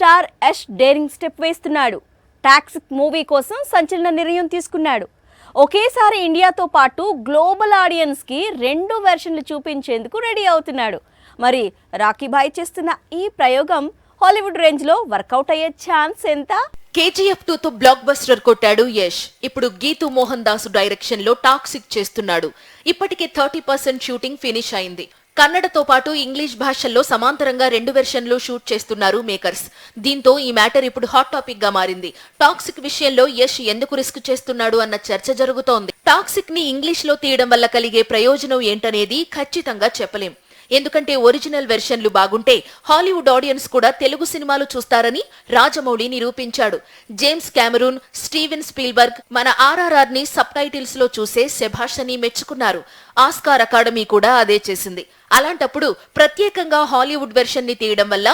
Star Yash daring step వేస్తున్నాడు. Toxic movie కోసం సంచలన నిర్ణయం తీసుకున్నాడు. ఒకేసారి ఇండియాతో పాటు గ్లోబల్ ఆడియన్స్కి 2 వెర్షన్లు చూపించేందుకు రెడీ అవుతున్నాడు. మరి రాకీ భాయ్ చేస్తున్న ఈ ప్రయోగం హాలీవుడ్ రేంజ్లో వర్కౌట్ అయ్యే ఛాన్స్ ఎంత? KGF 2తో బ్లాక్ బస్టర్ కొట్టాడు యష్. ఇప్పుడు గీతూ మోహన్ దాసు డైరెక్షన్ లో టాక్సిక్ చేస్తున్నాడు. ఇప్పటికే 30% షూటింగ్ ఫినిష్ అయింది. కన్నడతో పాటు ఇంగ్లీష్ భాషల్లో సమాంతరంగా 2 వెర్షన్లు షూట్ చేస్తున్నారు మేకర్స్. దీంతో ఈ మ్యాటర్ ఇప్పుడు హాట్ టాపిక్ గా మారింది. టాక్సిక్ విషయంలో యష్ ఎందుకు రిస్క్ చేస్తున్నాడు అన్న చర్చ జరుగుతోంది. టాక్సిక్ ని ఇంగ్లీష్ లో తీయడం వల్ల కలిగే ప్రయోజనం ఏంటనేది ఖచ్చితంగా చెప్పలేం. ఎందుకంటే ఒరిజినల్ వెర్షన్లు బాగుంటే హాలీవుడ్ ఆడియన్స్ కూడా తెలుగు సినిమాలు చూస్తారని రాజమౌళి నిరూపించాడు. జేమ్స్ కెమెరూన్, స్టీవెన్ స్పీల్బర్గ్ మన RRR ని సబ్ టైటిల్స్ లో చూసే శభాష్ అని మెచ్చుకున్నారు. ఆస్కార్ అకాడమీ కూడా అదే చేసింది. అలాంటప్పుడు ప్రత్యేకంగా హాలీవుడ్ వెర్షన్ ని తీయడం వల్ల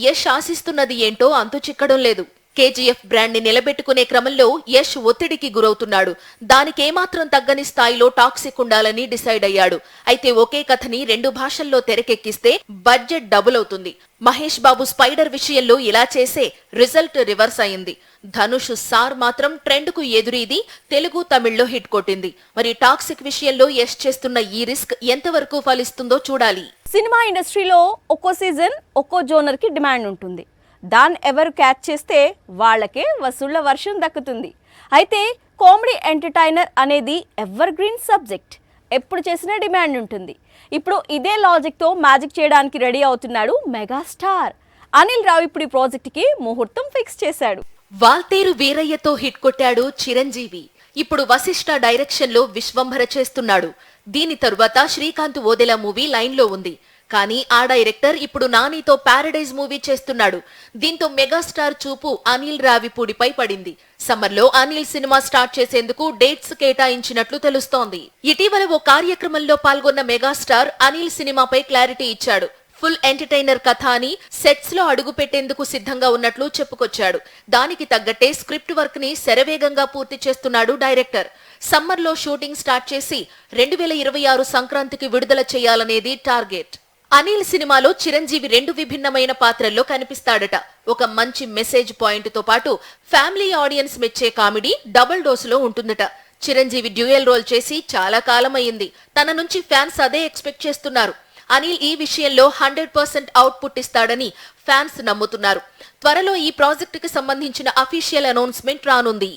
యష్ ఆశిస్తున్నది ఏంటో అంతు చిక్కడం లేదు. KGF బ్రాండ్ ని నిలబెట్టుకునే క్రమంలో యష్ ఒత్తిడికి గురవుతున్నాడు. దానికేమాత్రం తగ్గని స్థాయిలో టాక్సిక్ ఉండాలని డిసైడ్ అయ్యాడు. అయితే ఒకే కథని 2 భాషల్లో తెరకెక్కిస్తే బడ్జెట్ డబుల్ అవుతుంది. మహేష్ బాబు స్పైడర్ విషయంలో ఇలా చేసే రిజల్ట్ రివర్స్ అయింది. ధనుష్ సార్ మాత్రం ట్రెండ్ కు ఎదురీది తెలుగు తమిళ్లో హిట్ కొట్టింది. మరి టాక్సిక్ విషయంలో యష్ చేస్తున్న ఈ రిస్క్ ఎంతవరకు ఫలిస్తుందో చూడాలి. సినిమా ఇండస్ట్రీలో ఒక్కో సీజన్ ఒక్కో జోనర్ కి డిమాండ్ ఉంటుంది. దాన్ని ఎవరు క్యాచ్ చేస్తే వాళ్ళకే వసూళ్ల వర్షం దక్కుతుంది. అయితే కామెడీ ఎంటర్టైనర్ అనేది ఎవర్ గ్రీన్ సబ్జెక్ట్. ఎప్పుడు చేసినా డిమాండ్ ఉంటుంది. ఇప్పుడు ఇదే లాజిక్తో మ్యాజిక్ చేయడానికి రెడీ అవుతున్నాడు మెగాస్టార్ అనిల్ రావిపూడి. ప్రాజెక్టుకి ముహూర్తం ఫిక్స్ చేశాడు. వాల్తేరు వీరయ్యతో హిట్ కొట్టాడు చిరంజీవి. ఇప్పుడు వశిష్ఠ డైరెక్షన్ లో విశ్వంభర చేస్తున్నాడు. దీని తరువాత శ్రీకాంత్ ఓదెలా మూవీ లైన్ లో ఉంది. కానీ ఆ డైరెక్టర్ ఇప్పుడు నానితో ప్యారడైజ్ మూవీ చేస్తున్నాడు. దీంతో మెగాస్టార్ చూపు అనిల్ రావిపూడిపై పడింది. సమ్మర్ లో అనిల్ సినిమా స్టార్ట్ చేసేందుకు డేట్స్ కేటాయించినట్లు తెలుస్తోంది. ఇటీవల ఓ కార్యక్రమంలో పాల్గొన్న మెగాస్టార్ అనిల్ సినిమాపై క్లారిటీ ఇచ్చాడు. ఫుల్ ఎంటర్టైనర్ కథ అని సెట్స్ లో అడుగు పెట్టేందుకు సిద్ధంగా ఉన్నట్లు చెప్పుకొచ్చాడు. దానికి తగ్గట్టే స్క్రిప్ట్ వర్క్ ని శరవేగంగా పూర్తి చేస్తున్నాడు డైరెక్టర్. సమ్మర్ లో షూటింగ్ స్టార్ట్ చేసి 2026 సంక్రాంతికి విడుదల చేయాలనేది టార్గెట్. అనిల్ సినిమాలో చిరంజీవి 2 విభిన్నమైన పాత్రల్లో కనిపిస్తాడట. ఒక మంచి మెసేజ్ పాయింట్ తో పాటు ఫ్యామిలీ ఆడియన్స్ మెచ్చే కామెడీ డబుల్ డోస్ లో ఉంటుందట. చిరంజీవి డ్యూయల్ రోల్ చేసి చాలా కాలం అయింది. తన నుంచి ఫ్యాన్స్ అదే ఎక్స్పెక్ట్ చేస్తున్నారు. అనిల్ ఈ విషయంలో 100% అవుట్పుట్ ఇస్తాడని ఫ్యాన్స్ నమ్ముతున్నారు. త్వరలో ఈ ప్రాజెక్టుకి సంబంధించిన అఫీషియల్ అనౌన్స్మెంట్ రానుంది.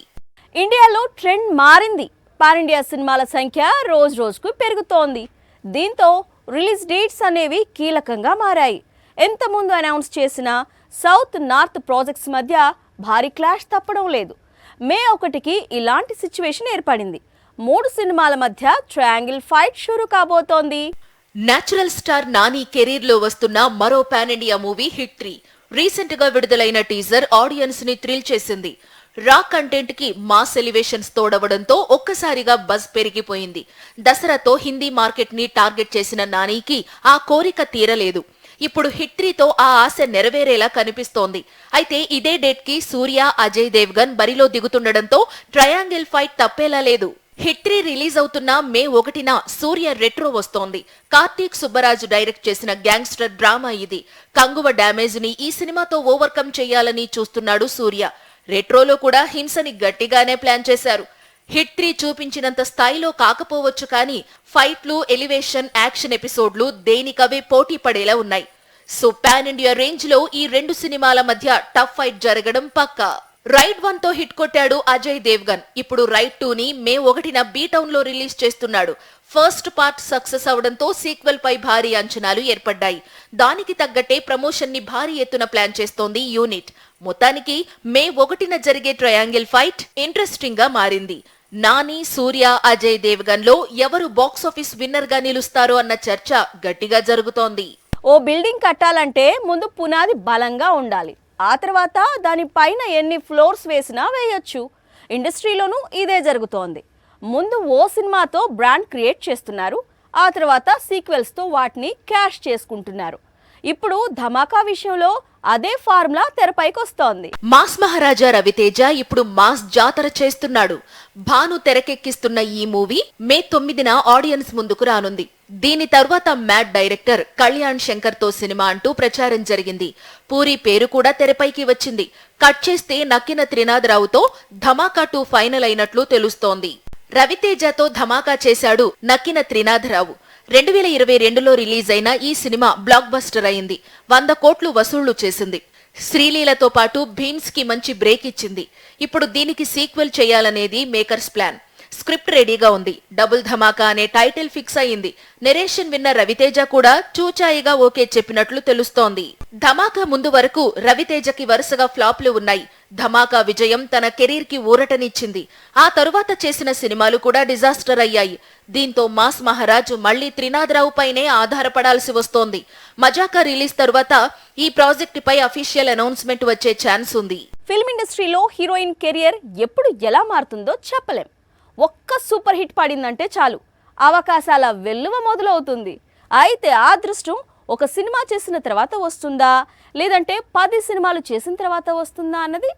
ఇండియాలో ట్రెండ్ మారింది. పాన్ ఇండియా సినిమాల సంఖ్య రోజు రోజుకు పెరుగుతోంది. దీంతో రిలీజ్ డేట్స్ అనేవి కీలకంగా మారాయి. ఎంత ముందు అనౌన్స్ చేసిన సౌత్ నార్త్ ప్రాజెక్ట్స్ మధ్య భారీ క్లాష్ తప్పడం లేదు. మే 1కి ఇలాంటి సిచ్యువేషన్ ఏర్పడింది. 3 సినిమాల మధ్య ట్రయాంగిల్ ఫైట్ షురూ కాబోతోంది. నేచురల్ స్టార్ నాని కెరీర్ లో వస్తున్న మరో pan India movie hit 3. Recent గా విడుదలైన టీజర్ ఆడియన్స్ ని థ్రిల్ చేసింది. రా కంటెంట్ కి మాస్ ఎలివేషన్స్ తోడవడంతో ఒక్కసారిగా బజ్ పెరిగిపోయింది. దసరాతో హిందీ మార్కెట్ ని టార్గెట్ చేసిన నానికి ఆ కోరిక తీరలేదు. ఇప్పుడు హిట్ 3తో ఆ ఆశ నెరవేరేలా కనిపిస్తోంది. అయితే ఇదే డేట్ కి సూర్య, అజయ్ దేవ్గన్ బరిలో దిగుతుండటంతో ట్రయాంగిల్ ఫైట్ తప్పేలా లేదు. హిట్ 3 రిలీజ్ అవుతున్న మే 1న సూర్య రెట్రో వస్తోంది. కార్తీక్ సుబ్బరాజు డైరెక్ట్ చేసిన గ్యాంగ్స్టర్ డ్రామా ఇది. కంగువ డ్యామేజ్ ని ఈ సినిమాతో ఓవర్కమ్ చేయాలని చూస్తున్నాడు సూర్య. రెట్రోలో కూడా హింసని గట్టిగానే ప్లాన్ చేశారు. హిట్ 3 చూపించినంత స్థాయిలో కాకపోవచ్చు కానీ ఫైట్లు, ఎలివేషన్, యాక్షన్ ఎపిసోడ్లు దేనికవే పోటీ పడేలా ఉన్నాయి. సో పాన్ ఇండియా రేంజ్ లో ఈ 2 సినిమాల మధ్య టఫ్ ఫైట్ జరగడం పక్కా. రైడ్ 1తో హిట్ కొట్టాడు అజయ్ దేవ్గన్. ఇప్పుడు రైడ్ 2ని మే 1న బీ టౌన్ లో రిలీజ్ చేస్తున్నాడు. ఫస్ట్ పార్ట్ సక్సెస్ అవడంతో సీక్వెల్ పై భారీ అంచనాలు ఏర్పడ్డాయి. దానికి తగ్గట్టే ప్రమోషన్ ని భారీ ఎత్తున ప్లాన్ చేస్తోంది యూనిట్. మొత్తానికి మే 1న జరిగే ట్రయాంగిల్ ఫైట్ ఇంట్రెస్టింగ్ గా మారింది. నాని, సూర్య, అజయ్ దేవ్గన్ లో ఎవరు బాక్సాఫీస్ విన్నర్ గా నిలుస్తారో అన్న చర్చ గట్టిగా జరుగుతోంది. ఓ బిల్డింగ్ కట్టాలంటే ముందు పునాది బలంగా ఉండాలి. ఆ తర్వాత దానిపైన ఎన్ని ఫ్లోర్స్ వేసినా వేయొచ్చు. ఇండస్ట్రీలోనూ ఇదే జరుగుతోంది. ముందు ఓ సినిమాతో బ్రాండ్ క్రియేట్ చేస్తున్నారు. ఆ తర్వాత సీక్వెల్స్తో వాటిని క్యాష్ చేసుకుంటున్నారు. ఇప్పుడు ధమాకా విషయంలో అదే ఫార్ములా తెరపైకొస్తోంది. మాస్ మహారాజా రవితేజ ఇప్పుడు మాస్ జాతర చేస్తున్నాడు. భాను తెరకెక్కిస్తున్న ఈ మూవీ మే 9న ఆడియన్స్ ముందుకు రానుంది. దీని తర్వాత మ్యాడ్ డైరెక్టర్ కళ్యాణ్ శంకర్ తో సినిమా అంటూ ప్రచారం జరిగింది. పూరి పేరు కూడా తెరపైకి వచ్చింది. కట్ చేస్తే నక్కిన త్రినాథరావుతో ధమాకా 2 ఫైనల్ అయినట్లు తెలుస్తోంది. రవితేజతో ధమాకా చేశాడు నక్కిన త్రినాథరావు. 2022లో రిలీజ్ అయిన ఈ సినిమా బ్లాక్ బస్టర్ అయింది. 100 కోట్లు వసూళ్లు చేసింది. శ్రీలీలతో పాటు భీమ్స్ కి మంచి బ్రేక్ ఇచ్చింది. ఇప్పుడు దీనికి సీక్వెల్ చేయాలనేది మేకర్స్ ప్లాన్. స్క్రిప్ట్ రెడీగా ఉంది. డబుల్ ధమాకా అనే టైటిల్ ఫిక్స్ అయింది. నెరేషన్ విన్న రవితేజ కూడా చూచాయిగా ఓకే చెప్పినట్లు తెలుస్తోంది. ధమాకా ముందు వరకు రవితేజకి వరుసగా ఫ్లాప్లు ఉన్నాయి. ధమాకా విజయం తన కెరీర్ కి ఊరటనిచ్చింది. ఆ తరువాత చేసిన సినిమాలు కూడా డిజాస్టర్ అయ్యాయి. దీంతో మాస్ మహారాజ్ మళ్లీ త్రినాథరావు పైనే ఆధారపడాల్సి వస్తోంది. మజాకా రిలీజ్ తరువాత ఈ ప్రాజెక్టుపై అఫీషియల్ అనౌన్స్మెంట్ వచ్చే ఛాన్స్ ఉంది. ఫిల్మ్ ఇండస్ట్రీలో హీరోయిన్ కెరియర్ ఎప్పుడు ఎలా మారుతుందో చెప్పలేం. ఒక్క సూపర్ హిట్ పడిందంటే చాలు, అవకాశాల వెల్లువ మొదలవుతుంది. అయితే ఆ అదృష్టం ఒక సినిమా చేసిన తర్వాత వస్తుందా, లేదంటే 10 సినిమాలు చేసిన తర్వాత వస్తుందా అన్నది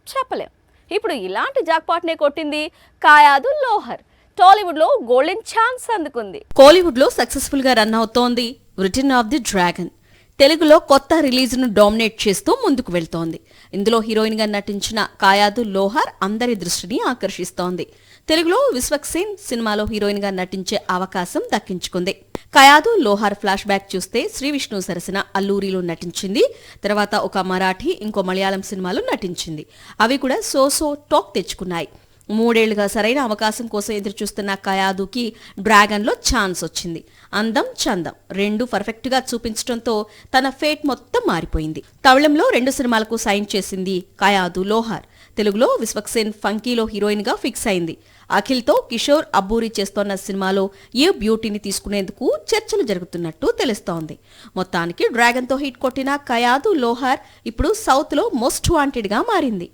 చెప్పలేం. ఇప్పుడు ఇలాంటి జాక్పాట్నే కొట్టింది కాయాదు లోహర్. టాలీవుడ్లో గోల్డెన్ ఛాన్స్ అందుకుంది. కోలీవుడ్లో సక్సెస్ఫుల్ గా రన్ అవుతోంది రిటర్న్ ఆఫ్ ది డ్రాగన్. తెలుగులో కొత్త రిలీజ్ను డామినేట్ చేస్తూ ముందుకు వెళ్తోంది. ఇందులో హీరోయిన్ గా నటించిన కాయాదు లోహర్ అందరి దృష్టిని ఆకర్షిస్తోంది. తెలుగులో విశ్వక్సేన్ సినిమాలో హీరోయిన్ గా నటించే అవకాశం దక్కించుకుంది. కాయాదు లోహర్ ఫ్లాష్ బ్యాక్ చూస్తే శ్రీ విష్ణు సరసన అల్లూరిలో నటించింది. తర్వాత ఒక మరాఠీ, ఇంకో మలయాళం సినిమాలో నటించింది. అవి కూడా సో టాక్ తెచ్చుకున్నాయి. 3 ఏళ్లుగా సరైన అవకాశం కోసం ఎదురుచూస్తున్న కయాదుకి డ్రాగన్లో ఛాన్స్ వచ్చింది. అందం, చందం 2 పర్ఫెక్ట్ గా చూపించడంతో తన ఫేట్ మొత్తం మారిపోయింది. తమిళంలో 2 సినిమాలకు సైన్ చేసింది కయాదు లోహర్. తెలుగులో విశ్వక్సేన్ ఫంకీలో హీరోయిన్ గా ఫిక్స్ అయింది. అఖిల్తో కిషోర్ అబ్బూరి చేస్తోన్న సినిమాలో ఏ బ్యూటీని తీసుకునేందుకు చర్చలు జరుగుతున్నట్టు తెలుస్తోంది. మొత్తానికి డ్రాగన్తో హిట్ కొట్టిన కయాదు లోహర్ ఇప్పుడు సౌత్ లో మోస్ట్ వాంటెడ్ గా మారింది.